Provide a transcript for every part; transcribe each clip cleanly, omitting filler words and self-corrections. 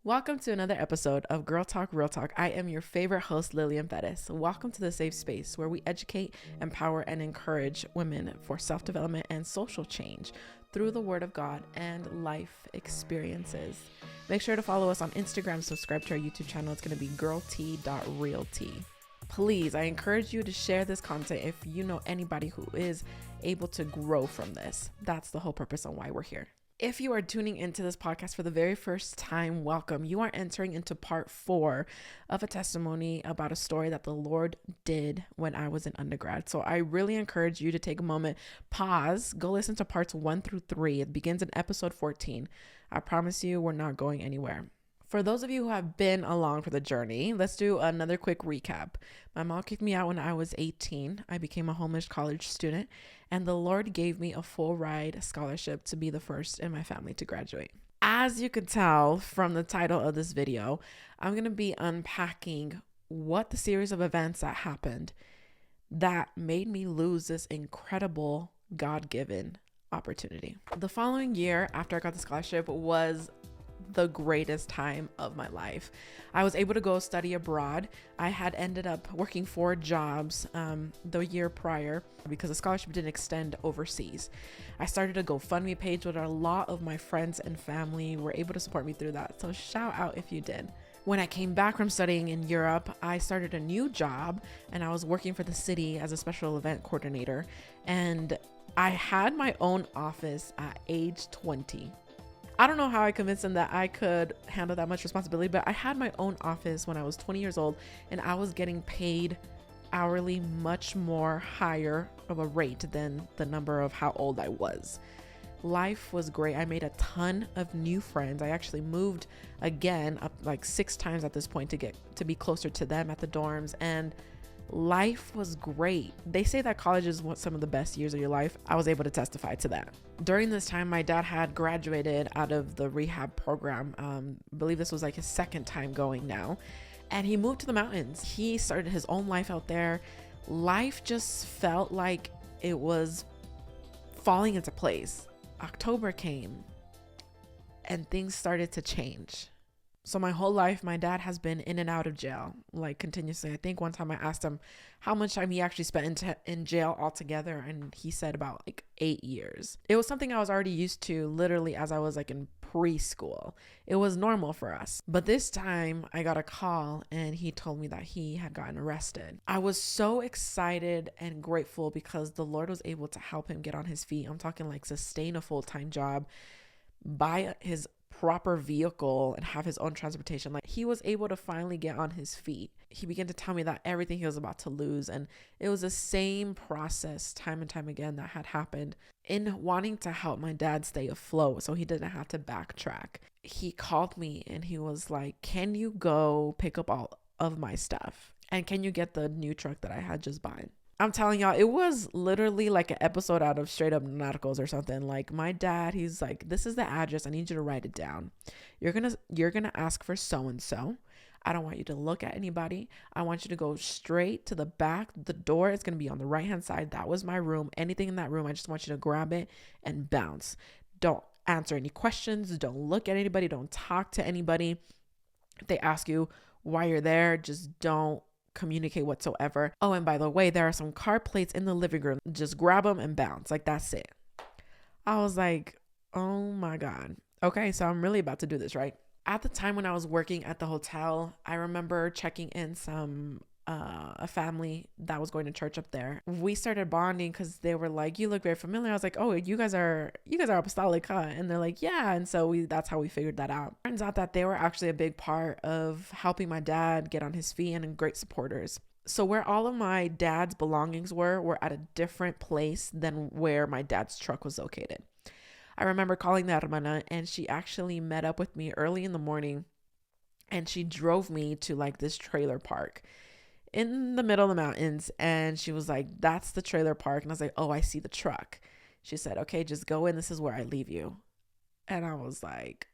Welcome to another episode of Girl Talk Real Talk. I am your favorite host, Lillian Bettis. Welcome to the safe space where we educate, empower, and encourage women for self-development and social change through the Word of God and life experiences. Make sure to follow us on Instagram, subscribe to our YouTube channel. It's going to be girlt.realty. Please, I encourage you to share this content if you know anybody who is able to grow from this. That's the whole purpose on why we're here. If you are tuning into this podcast for the very first time, welcome. You are entering into part 4 of a testimony about a story that the Lord did when I was an undergrad. So I really encourage you to take a moment, pause, go listen to parts 1 through 3. It begins in episode 14. I promise you we're not going anywhere. For those of you who have been along for the journey, let's do another quick recap. My mom kicked me out when I was 18. I became a homeless college student, and the Lord gave me a full ride scholarship to be the first in my family to graduate. As you could tell from the title of this video, I'm going to be unpacking what the series of events that happened that made me lose this incredible God-given opportunity. The following year after I got the scholarship was the greatest time of my life. I was able to go study abroad. I had ended up working 4 jobs the year prior because the scholarship didn't extend overseas. I started a GoFundMe page where a lot of my friends and family were able to support me through that. So shout out if you did. When I came back from studying in Europe, I started a new job and I was working for the city as a special event coordinator. And I had my own office at age 20. I don't know how I convinced them that I could handle that much responsibility, but I had my own office when I was 20 years old and I was getting paid hourly much more higher of a rate than the number of how old I was. Life was great. I made a ton of new friends. I actually moved again up like 6 times at this point to be closer to them at the dorms, and life was great. They say that college is some of the best years of your life. I was able to testify to that. During this time, my dad had graduated out of the rehab program. I believe this was like his second time going now. And he moved to the mountains. He started his own life out there. Life just felt like it was falling into place. October came and things started to change. So my whole life, my dad has been in and out of jail, like continuously. I think one time I asked him how much time he actually spent in jail altogether, and he said about like 8 years. It was something I was already used to literally as I was like in preschool. It was normal for us. But this time I got a call and he told me that he had gotten arrested. I was so excited and grateful because the Lord was able to help him get on his feet. I'm talking like sustain a full-time job, buy his proper vehicle and have his own transportation. Like, he was able to finally get on his feet. He began to tell me that everything he was about to lose, and it was the same process time and time again that had happened in wanting to help my dad stay afloat so he didn't have to backtrack. He called me and he was like, can you go pick up all of my stuff, and can you get the new truck that I had just bought? I'm telling y'all, it was literally like an episode out of Straight Up Narcos or something. Like, my dad, he's like, this is the address. I need you to write it down. You're gonna ask for so-and-so. I don't want you to look at anybody. I want you to go straight to the back. The door is going to be on the right-hand side. That was my room. Anything in that room, I just want you to grab it and bounce. Don't answer any questions. Don't look at anybody. Don't talk to anybody. If they ask you why you're there, just don't communicate whatsoever. Oh, and by the way, there are some car plates in the living room. Just grab them and bounce. Like, that's it. I was like, oh my God. Okay, so I'm really about to do this, right? At the time when I was working at the hotel, I remember checking in a family that was going to church up there. We started bonding because they were like, you look very familiar. I was like, oh, you guys are apostolic, huh? And they're like, yeah. And so that's how we figured that out. Turns out that they were actually a big part of helping my dad get on his feet and great supporters. So where all of my dad's belongings were at a different place than where my dad's truck was located. I remember calling the hermana, and she actually met up with me early in the morning, and she drove me to like this trailer park in the middle of the mountains. And she was like, that's the trailer park. And I was like, oh, I see the truck. She said, okay, just go in. This is where I leave you. And I was like,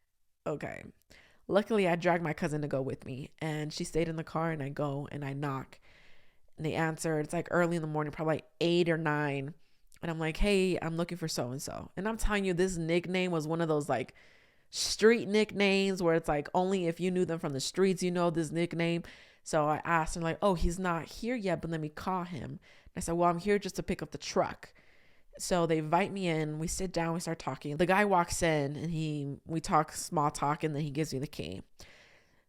okay. Luckily, I dragged my cousin to go with me, and she stayed in the car, and I go and I knock and they answer. It's like early in the morning, probably like 8 or 9. And I'm like, hey, I'm looking for so-and-so. And I'm telling you, this nickname was one of those like street nicknames where it's like only if you knew them from the streets, you know this nickname. So I asked him like, oh, he's not here yet, but let me call him. And I said, well, I'm here just to pick up the truck. So they invite me in, we sit down, we start talking. The guy walks in and we talk small talk, and then he gives me the key.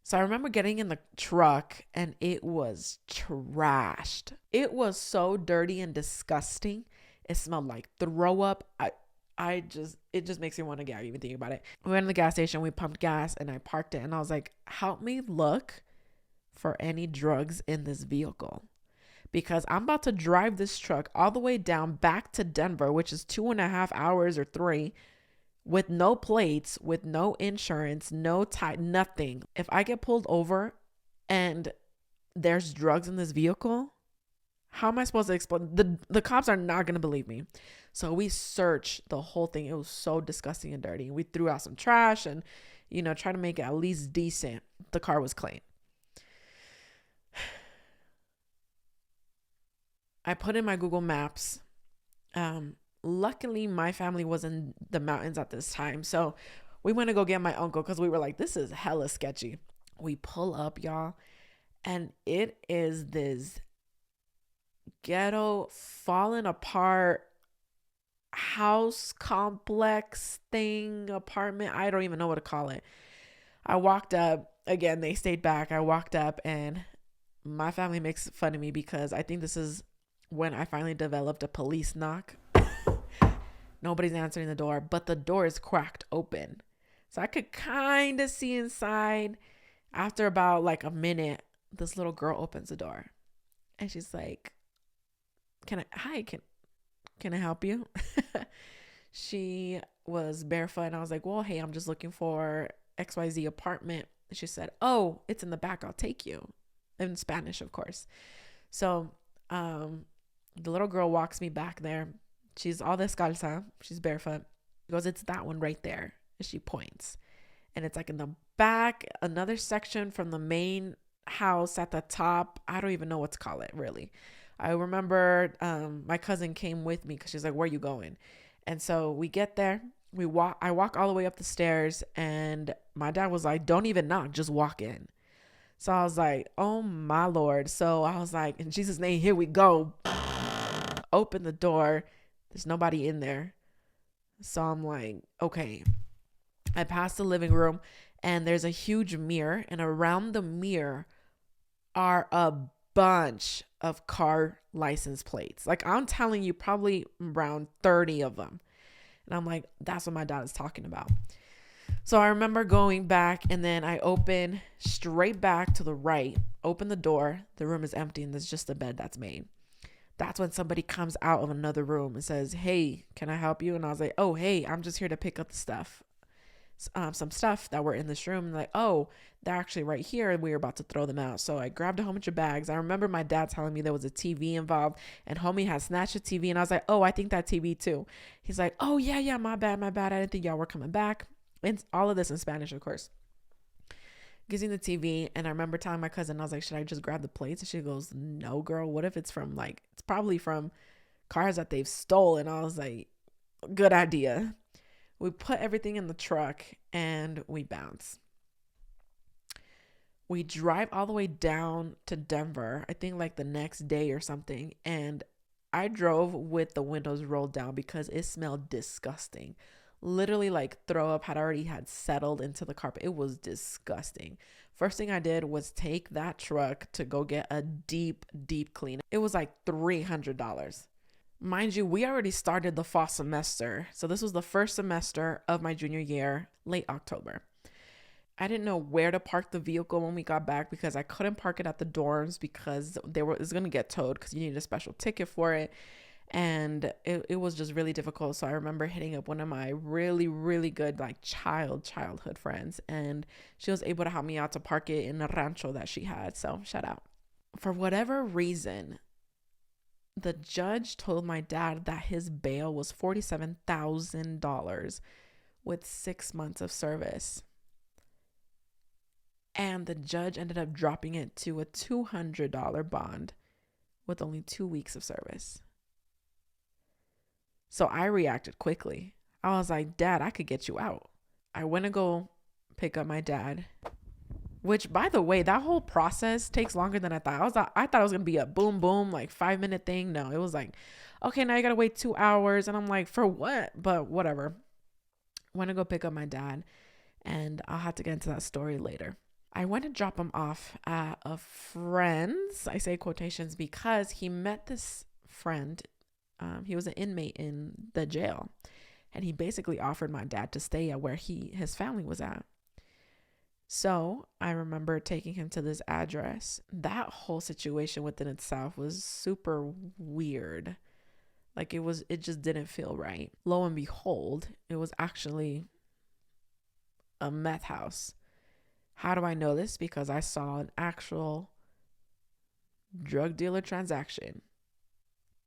So I remember getting in the truck and it was trashed. It was so dirty and disgusting. It smelled like throw up. It just makes me want to gag even thinking about it. We went to the gas station, we pumped gas, and I parked it, and I was like, help me look for any drugs in this vehicle, because I'm about to drive this truck all the way down back to Denver, which is 2.5 hours or 3, with no plates, with no insurance, no tie, nothing. If I get pulled over and there's drugs in this vehicle, how am I supposed to explain? The cops are not going to believe me. So we searched the whole thing. It was so disgusting and dirty. We threw out some trash and, tried to make it at least decent. The car was clean. I put in my Google Maps. Luckily, my family was in the mountains at this time. So we went to go get my uncle because we were like, this is hella sketchy. We pull up, y'all, and it is this ghetto, falling apart house complex thing, apartment. I don't even know what to call it. I walked up. Again, they stayed back. I walked up, and my family makes fun of me because I think this is when I finally developed a police knock. Nobody's answering the door, but the door is cracked open. So I could kind of see inside. After about like a minute, this little girl opens the door and she's like, can I help you? She was barefoot, and I was like, well, hey, I'm just looking for XYZ apartment. And she said, oh, it's in the back. I'll take you. In Spanish, of course. So, the little girl walks me back there. She's all descalza. She's barefoot. She goes, it's that one right there. And she points. And it's like in the back, another section from the main house at the top. I don't even know what to call it, really. I remember my cousin came with me because she's like, where are you going? And so we get there. I walk all the way up the stairs, and my dad was like, don't even knock, just walk in. So I was like, oh my Lord. So I was like, in Jesus' name, here we go. Open the door. There's nobody in there. So I'm like, okay. I pass the living room, and there's a huge mirror, and around the mirror are a bunch of car license plates. Like, I'm telling you, probably around 30 of them. And I'm like, that's what my dad is talking about. So I remember going back, and then I open straight back to the right, open the door. The room is empty, and there's just a bed that's made. That's when somebody comes out of another room and says, hey, can I help you? And I was like, oh, hey, I'm just here to pick up the stuff. Some stuff that were in this room. And like, oh, they're actually right here, and we were about to throw them out. So I grabbed a whole bunch of bags. I remember my dad telling me there was a TV involved, and homie had snatched a TV, and I was like, oh, I think that TV too. He's like, oh yeah, my bad. I didn't think y'all were coming back. And all of this in Spanish, of course. Gives me the TV, and I remember telling my cousin, I was like, should I just grab the plates? And she goes, no, girl, what if it's probably from cars that they've stolen? I was like, good idea. We put everything in the truck, and we bounce. We drive all the way down to Denver, I think like the next day or something. And I drove with the windows rolled down because it smelled disgusting. Literally, like, throw up had settled into the carpet. It was disgusting. First thing I did was take that truck to go get a deep clean. It was like $300. Mind you, we already started the fall semester. So this was the first semester of my junior year, late October. I didn't know where to park the vehicle when we got back because I couldn't park it at the dorms because it was going to get towed because you needed a special ticket for it. And it was just really difficult. So I remember hitting up one of my really, really good like childhood friends, and she was able to help me out to park it in a rancho that she had. So shout out. For whatever reason, the judge told my dad that his bail was $47,000 with 6 months of service. And the judge ended up dropping it to a $200 bond with only 2 weeks of service. So I reacted quickly. I was like, Dad, I could get you out. I went to go pick up my dad, which, by the way, that whole process takes longer than I thought. I thought it was going to be a boom, boom, like 5-minute thing. No, it was like, okay, now you got to wait 2 hours. And I'm like, for what? But whatever. Went to go pick up my dad, and I'll have to get into that story later. I went to drop him off at a friend's. I say quotations because he met this friend. He was an inmate in the jail, and he basically offered my dad to stay at where his family was at. So I remember taking him to this address. That whole situation within itself was super weird. Like it just didn't feel right. Lo and behold, it was actually a meth house. How do I know this? Because I saw an actual drug dealer transaction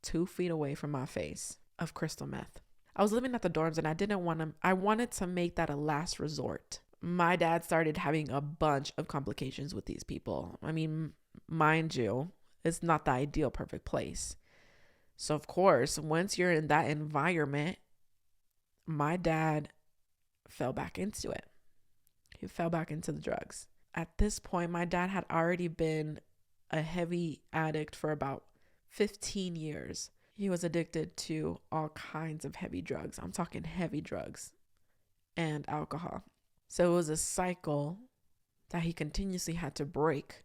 2 feet away from my face of crystal meth. I was living at the dorms, and I wanted to make that a last resort. My dad started having a bunch of complications with these people. I mean, mind you, it's not the ideal perfect place. So of course, once you're in that environment, my dad fell back into it. He fell back into the drugs. At this point, my dad had already been a heavy addict for about 15 years. He was addicted to all kinds of heavy drugs. I'm talking heavy drugs and alcohol. So it was a cycle that he continuously had to break.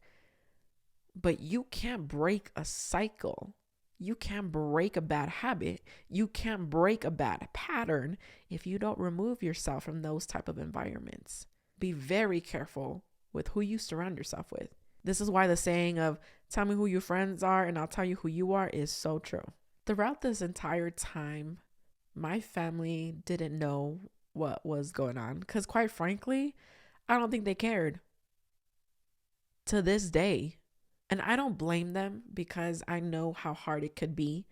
But you can't break a cycle. You can't break a bad habit. You can't break a bad pattern if you don't remove yourself from those type of environments. Be very careful with who you surround yourself with. This is why the saying of tell me who your friends are and I'll tell you who you are is so true. Throughout this entire time, my family didn't know what was going on because, quite frankly, I don't think they cared to this day. And I don't blame them because I know how hard it could be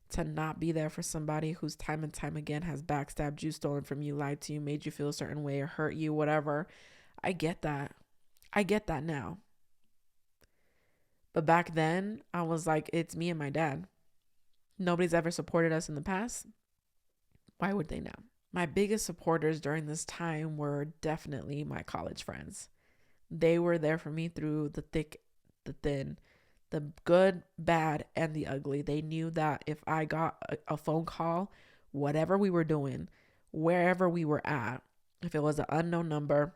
to not be there for somebody who's time and time again has backstabbed you, stolen from you, lied to you, made you feel a certain way or hurt you, whatever. I get that. I get that now. But back then, I was like, it's me and my dad. Nobody's ever supported us in the past. Why would they now? My biggest supporters during this time were definitely my college friends. They were there for me through the thick, the thin, the good, bad, and the ugly. They knew that if I got a phone call, whatever we were doing, wherever we were at, if it was an unknown number,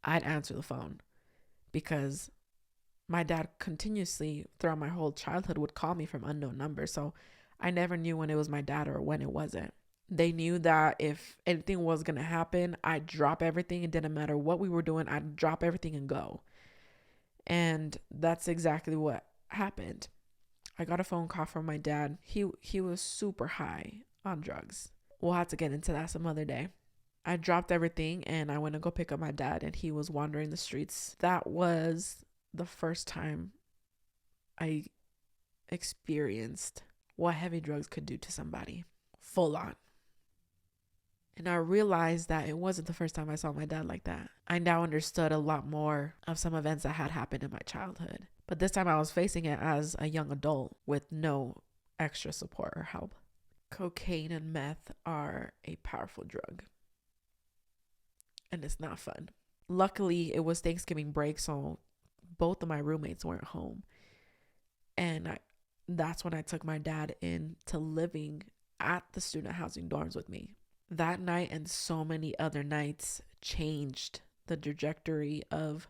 I'd answer the phone because my dad continuously throughout my whole childhood would call me from unknown numbers. So I never knew when it was my dad or when it wasn't. They knew that if anything was going to happen, I'd drop everything. It didn't matter what we were doing. I'd drop everything and go. And that's exactly what happened. I got a phone call from my dad. He was super high on drugs. We'll have to get into that some other day. I dropped everything and I went to go pick up my dad, and he was wandering the streets. That was the first time I experienced what heavy drugs could do to somebody. Full on. And I realized that it wasn't the first time I saw my dad like that. I now understood a lot more of some events that had happened in my childhood. But this time I was facing it as a young adult with no extra support or help. Cocaine and meth are a powerful drug. And it's not fun. Luckily, it was Thanksgiving break, so both of my roommates weren't home. And that's when I took my dad into living at the student housing dorms with me. That night and so many other nights changed the trajectory of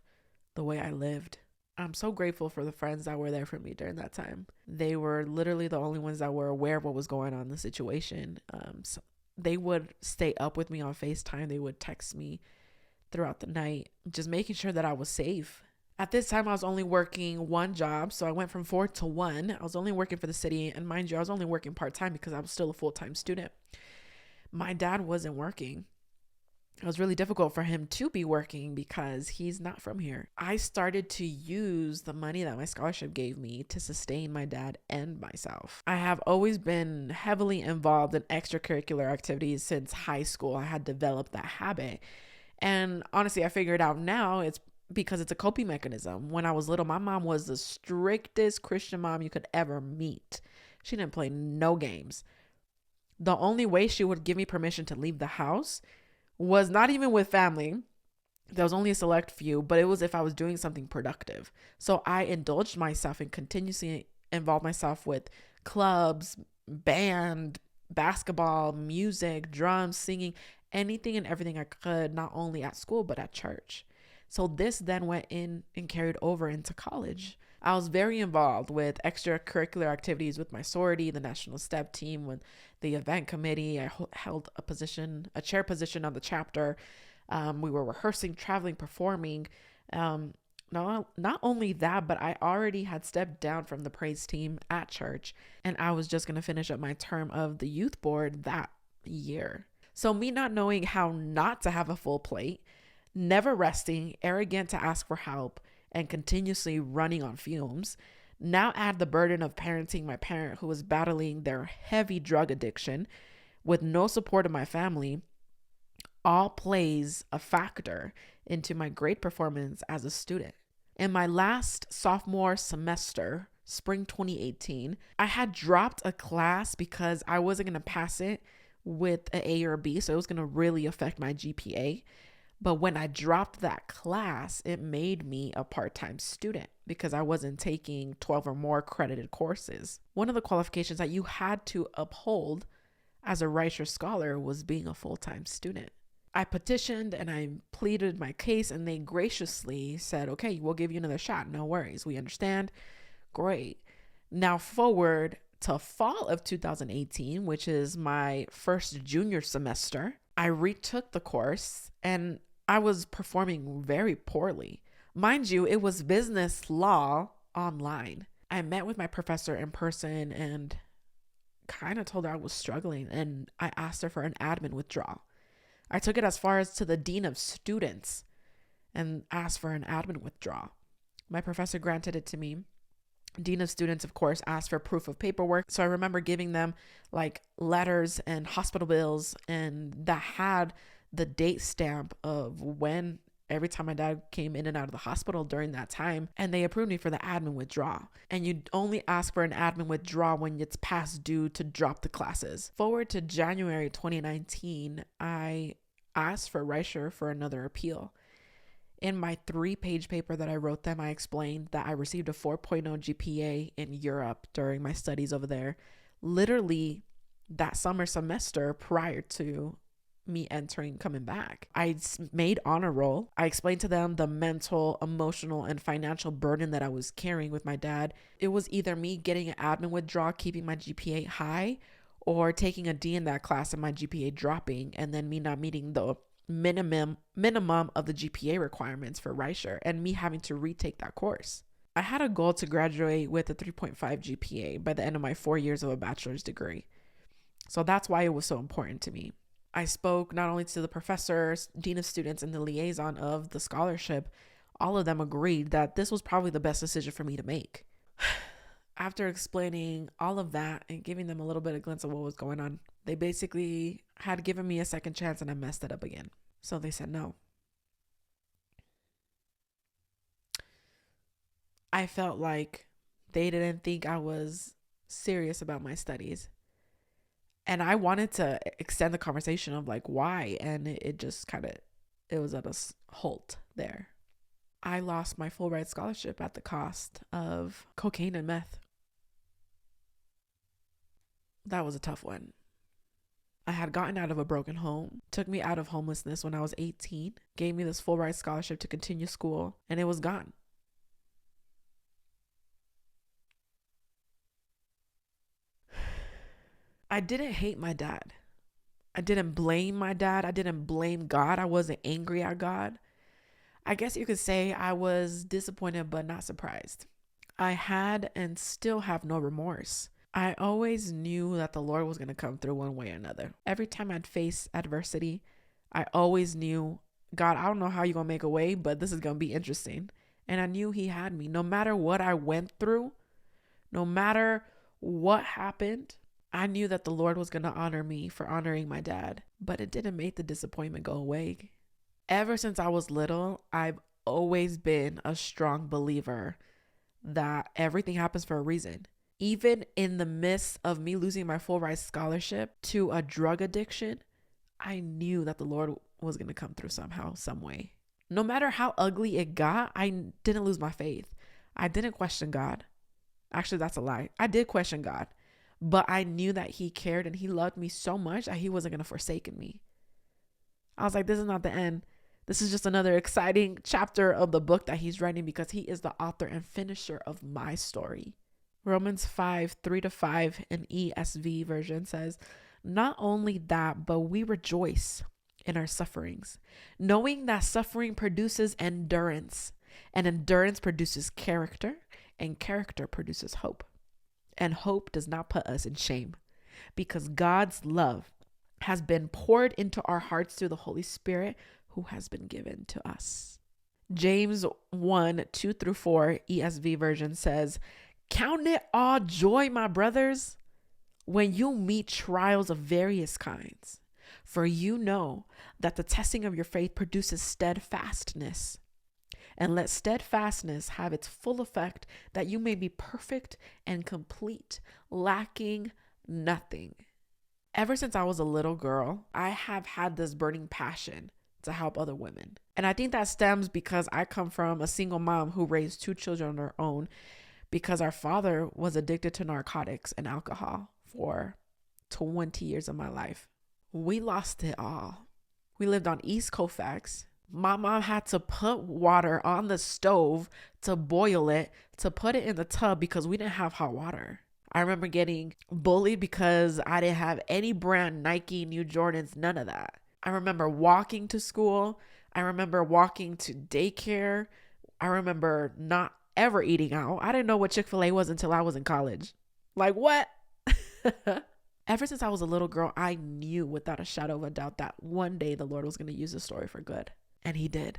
the way I lived. I'm so grateful for the friends that were there for me during that time. They were literally the only ones that were aware of what was going on in the situation. So they would stay up with me on FaceTime. They would text me throughout the night, just making sure that I was safe. At this time, I was only working one job. So I went from 4 to 1. I was only working for the city. And mind you, I was only working part-time because I was still a full-time student. My dad wasn't working. It was really difficult for him to be working because he's not from here. I started to use the money that my scholarship gave me to sustain my dad and myself. I have always been heavily involved in extracurricular activities since high school. I had developed that habit. And honestly, I figured out now it's because it's a coping mechanism. When I was little, my mom was the strictest Christian mom you could ever meet. She didn't play no games. The only way she would give me permission to leave the house was not even with family. There was only a select few, but it was if I was doing something productive. So I indulged myself and continuously involved myself with clubs, band, basketball, music, drums, singing, anything and everything I could, not only at school, but at church. So this then went in and carried over into college. I was very involved with extracurricular activities with my sorority, the national step team, with the event committee. I held a chair position on the chapter. We were rehearsing, traveling, performing. Not only that, but I already had stepped down from the praise team at church, and I was just going to finish up my term of the youth board that year. So me not knowing how not to have a full plate, never resting, arrogant to ask for help, and continuously running on fumes, now add the burden of parenting my parent who was battling their heavy drug addiction with no support of my family, all plays a factor into my grade performance as a student. In my last sophomore semester, spring 2018, I had dropped a class because I wasn't going to pass it with an A or a B, so it was going to really affect my GPA. But when I dropped that class, it made me a part-time student because I wasn't taking 12 or more credited courses. One of the qualifications that you had to uphold as a Reicher scholar was being a full-time student. I petitioned and I pleaded my case, and they graciously said, okay, we'll give you another shot. No worries. We understand. Great. Now forward to fall of 2018, which is my first junior semester, I retook the course and I was performing very poorly. Mind you, it was business law online. I met with my professor in person and kind of told her I was struggling, and I asked her for an admin withdrawal. I took it as far as to the dean of students and asked for an admin withdrawal. My professor granted it to me. Dean of students, of course, asked for proof of paperwork. So I remember giving them like letters and hospital bills, and that had the date stamp of when every time my dad came in and out of the hospital during that time, and they approved me for the admin withdrawal. And you only ask for an admin withdrawal when it's past due to drop the classes. Forward to January 2019, I asked for Reicher for another appeal. In my 3-page paper that I wrote them, I explained that I received a 4.0 GPA in Europe during my studies over there, literally that summer semester prior to me coming back. I made honor roll. I explained to them the mental, emotional, and financial burden that I was carrying with my dad. It was either me getting an admin withdrawal, keeping my GPA high, or taking a D in that class and my GPA dropping, and then me not meeting the minimum of the GPA requirements for Reicher, and me having to retake that course. I had a goal to graduate with a 3.5 GPA by the end of my 4 years of a bachelor's degree. So that's why it was so important to me. I spoke not only to the professors, dean of students, and the liaison of the scholarship. All of them agreed that this was probably the best decision for me to make. After explaining all of that and giving them a little bit of glimpse of what was going on, they basically had given me a second chance, and I messed it up again. So they said no. I felt like they didn't think I was serious about my studies. And I wanted to extend the conversation of like, why? And it just it was at a halt there. I lost my full ride scholarship at the cost of cocaine and meth. That was a tough one. I had gotten out of a broken home, took me out of homelessness when I was 18, gave me this full ride scholarship to continue school, and it was gone. I didn't hate my dad. I didn't blame my dad. I didn't blame God. I wasn't angry at God. I guess you could say I was disappointed but not surprised. I had and still have no remorse. I always knew that the Lord was going to come through one way or another. Every time I'd face adversity, I always knew, God, I don't know how you're going to make a way, but this is going to be interesting. And I knew he had me. No matter what I went through, no matter what happened, I knew that the Lord was going to honor me for honoring my dad, but it didn't make the disappointment go away. Ever since I was little, I've always been a strong believer that everything happens for a reason. Even in the midst of me losing my full ride scholarship to a drug addiction, I knew that the Lord was going to come through somehow, some way. No matter how ugly it got, I didn't lose my faith. I didn't question God. Actually, that's a lie. I did question God, but I knew that he cared and he loved me so much that he wasn't going to forsake me. I was like, this is not the end. This is just another exciting chapter of the book that he's writing, because he is the author and finisher of my story. Romans 5:3-5 in ESV version says, not only that, but we rejoice in our sufferings, knowing that suffering produces endurance, and endurance produces character, and character produces hope. And hope does not put us in shame, because God's love has been poured into our hearts through the Holy Spirit who has been given to us. James 1:2-4 ESV version says, count it all joy, my brothers, when you meet trials of various kinds, for you know that the testing of your faith produces steadfastness. And let steadfastness have its full effect, that you may be perfect and complete, lacking nothing. Ever since I was a little girl, I have had this burning passion to help other women. And I think that stems because I come from a single mom who raised 2 children on her own, because our father was addicted to narcotics and alcohol for 20 years of my life. We lost it all. We lived on East Colfax. My mom had to put water on the stove to boil it, to put it in the tub, because we didn't have hot water. I remember getting bullied because I didn't have any brand Nike, New Jordans, none of that. I remember walking to school. I remember walking to daycare. I remember not ever eating out. I didn't know what Chick-fil-A was until I was in college. Like, what? Ever since I was a little girl, I knew without a shadow of a doubt that one day the Lord was going to use this story for good. And he did.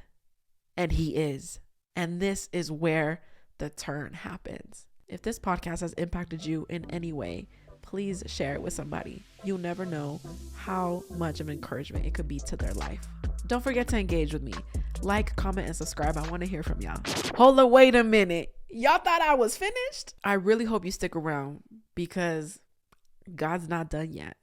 And he is. And this is where the turn happens. If this podcast has impacted you in any way, please share it with somebody. You'll never know how much of encouragement it could be to their life. Don't forget to engage with me. Like, comment, and subscribe. I want to hear from y'all. Hold on, wait a minute. Y'all thought I was finished? I really hope you stick around, because God's not done yet.